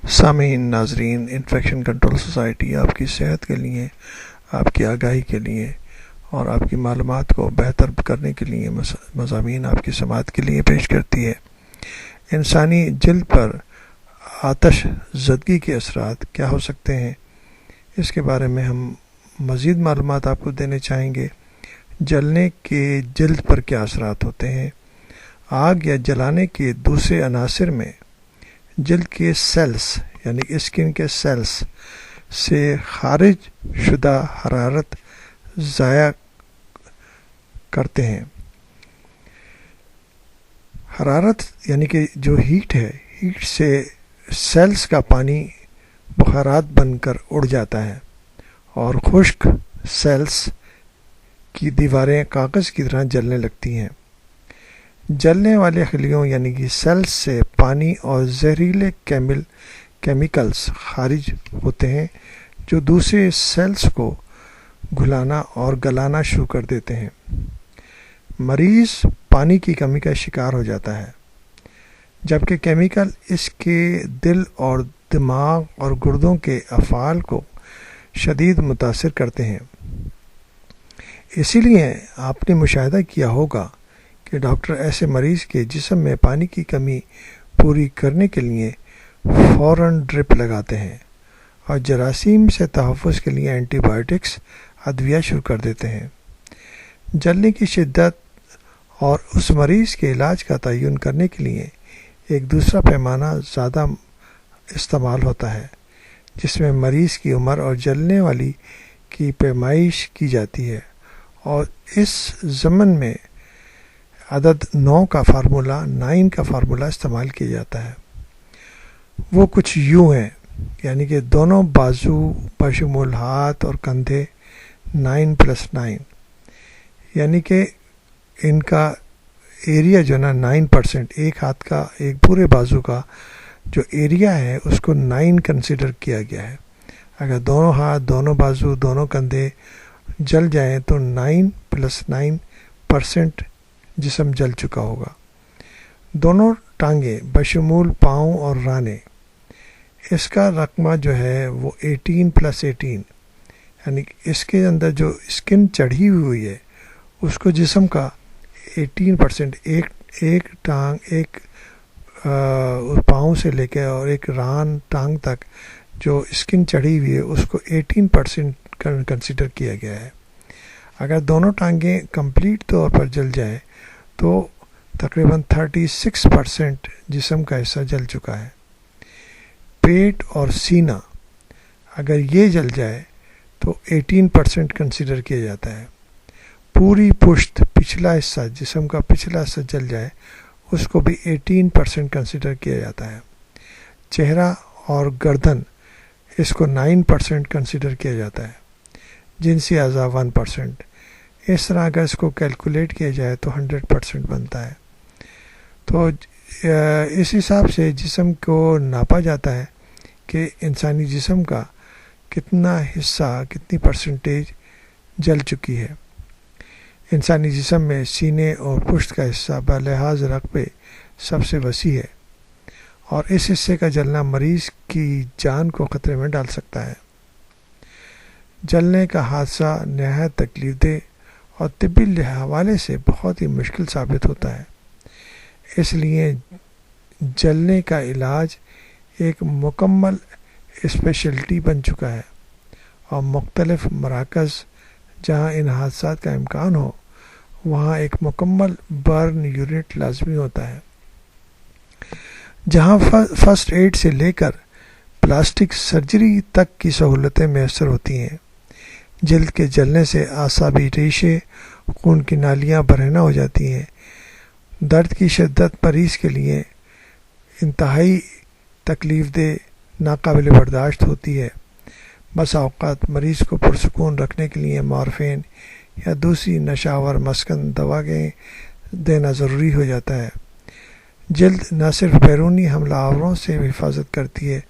سامعین ناظرین، infection control society آپ کی صحت کے لیے، آپ کی آگاہی کے لیے اور آپ کی معلومات کو بہتر کرنے کے لیے مضامین آپ کی سماعت کے لیے پیش کرتی ہے۔ انسانی جلد پر آتش زدگی کے اثرات کیا ہو سکتے ہیں، اس کے بارے میں ہم مزید معلومات آپ کو دینے چاہیں گے۔ جلنے کے جلد پر کیا اثرات ہوتے ہیں؟ آگ یا جلانے کے دوسرے عناصر میں جلد کے سیلز یعنی اسکن کے سیلز سے خارج شدہ حرارت ضائع کرتے ہیں۔ حرارت یعنی کہ جو ہیٹ ہے، ہیٹ سے سیلز کا پانی بخارات بن کر اڑ جاتا ہے اور خشک سیلز کی دیواریں کاغذ کی طرح جلنے لگتی ہیں۔ جلنے والے خلیوں یعنی کہ سیلز سے پانی اور زہریلے کیمیکلز خارج ہوتے ہیں جو دوسرے سیلز کو گھلانا اور گلانا شروع کر دیتے ہیں۔ مریض پانی کی کمی کا شکار ہو جاتا ہے، جبکہ کیمیکل اس کے دل اور دماغ اور گردوں کے افعال کو شدید متاثر کرتے ہیں۔ اسی لیے آپ نے مشاہدہ کیا ہوگا کہ ڈاکٹر ایسے مریض کے جسم میں پانی کی کمی پوری کرنے کے لیے فوراً ڈرپ لگاتے ہیں اور جراثیم سے تحفظ کے لیے اینٹی بایوٹکس ادویہ شروع کر دیتے ہیں۔ جلنے کی شدت اور اس مریض کے علاج کا تعین کرنے کے لیے ایک دوسرا پیمانہ زیادہ استعمال ہوتا ہے، جس میں مریض کی عمر اور جلنے والی کی پیمائش کی جاتی ہے، اور اس ضمن میں عدد 9 کا فارمولہ استعمال کیا جاتا ہے۔ وہ کچھ یوں ہیں، یعنی کہ دونوں بازو بشمول ہاتھ اور کندھے 9+9، یعنی کہ ان کا ایریا جو نا 9%، ایک ہاتھ کا ایک پورے بازو کا جو ایریا ہے اس کو 9 کنسیڈر کیا گیا ہے۔ اگر دونوں ہاتھ، دونوں بازو، دونوں کندھے جل جائیں تو 9+9% جسم جل چکا ہوگا۔ دونوں ٹانگیں بشمول پاؤں اور رانے، اس کا رقمہ جو ہے وہ 18+18، یعنی اس کے اندر جو اسکن چڑھی ہوئی ہے اس کو جسم کا 18%، ایک ٹانگ، ایک پاؤں سے لے کے اور ایک ران ٹانگ تک جو اسکن چڑھی ہوئی ہے اس کو 18% کنسیڈر کیا گیا ہے۔ اگر دونوں ٹانگیں کمپلیٹ طور پر جل جائیں تو تقریباً 36% جسم کا حصہ جل چکا ہے۔ پیٹ اور سینہ اگر یہ جل جائے تو 18% کنسیڈر کیا جاتا ہے۔ پوری پشت، پچھلا حصہ، جسم کا پچھلا حصہ جل جائے اس کو بھی 18% کنسیڈر کیا جاتا ہے۔ چہرہ اور گردن، اس کو 9% کنسیڈر کیا جاتا ہے۔ جنسی اعضاء 1%۔ اس طرح اگر اس کو کیلکولیٹ کیا جائے تو 100% بنتا ہے۔ تو اس حساب سے جسم کو ناپا جاتا ہے کہ انسانی جسم کا کتنا حصہ، کتنی پرسنٹیج جل چکی ہے۔ انسانی جسم میں سینے اور پشت کا حصہ بلحاظ رقبے سب سے وسیع ہے، اور اس حصے کا جلنا مریض کی جان کو خطرے میں ڈال سکتا ہے۔ جلنے کا حادثہ نہایت تکلیف دہ اور طبی حوالے سے بہت ہی مشکل ثابت ہوتا ہے۔ اس لیے جلنے کا علاج ایک مکمل اسپیشلٹی بن چکا ہے، اور مختلف مراکز جہاں ان حادثات کا امکان ہو وہاں ایک مکمل برن یونٹ لازمی ہوتا ہے، جہاں فرسٹ ایڈ سے لے کر پلاسٹک سرجری تک کی سہولتیں میسر ہوتی ہیں۔ جلد کے جلنے سے اعصابی ریشے، خون کی نالیاں برہنہ ہو جاتی ہیں۔ درد کی شدت مریض کے لیے انتہائی تکلیف دہ، ناقابل برداشت ہوتی ہے۔ بس اوقات مریض کو پرسکون رکھنے کے لیے مورفین یا دوسری نشاور مسکن دوائیں دینا ضروری ہو جاتا ہے۔ جلد نہ صرف بیرونی حملہ آوروں سے حفاظت کرتی ہے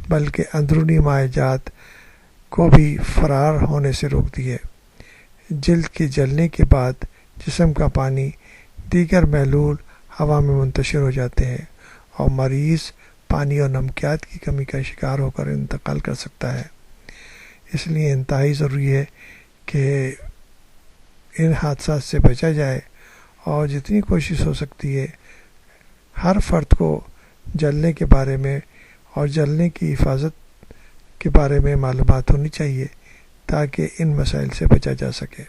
بلکہ اندرونی مائع جات کو بھی فرار ہونے سے روکتی ہے۔ جلد کے جلنے کے بعد جسم کا پانی دیگر محلول ہوا میں منتشر ہو جاتے ہیں اور مریض پانی اور نمکیات کی کمی کا شکار ہو کر انتقال کر سکتا ہے۔ اس لیے انتہائی ضروری ہے کہ ان حادثات سے بچا جائے، اور جتنی کوشش ہو سکتی ہے ہر فرد کو جلنے کے بارے میں اور جلنے کی حفاظت کے بارے میں معلومات ہونی چاہیے تاکہ ان مسائل سے بچا جا سکے۔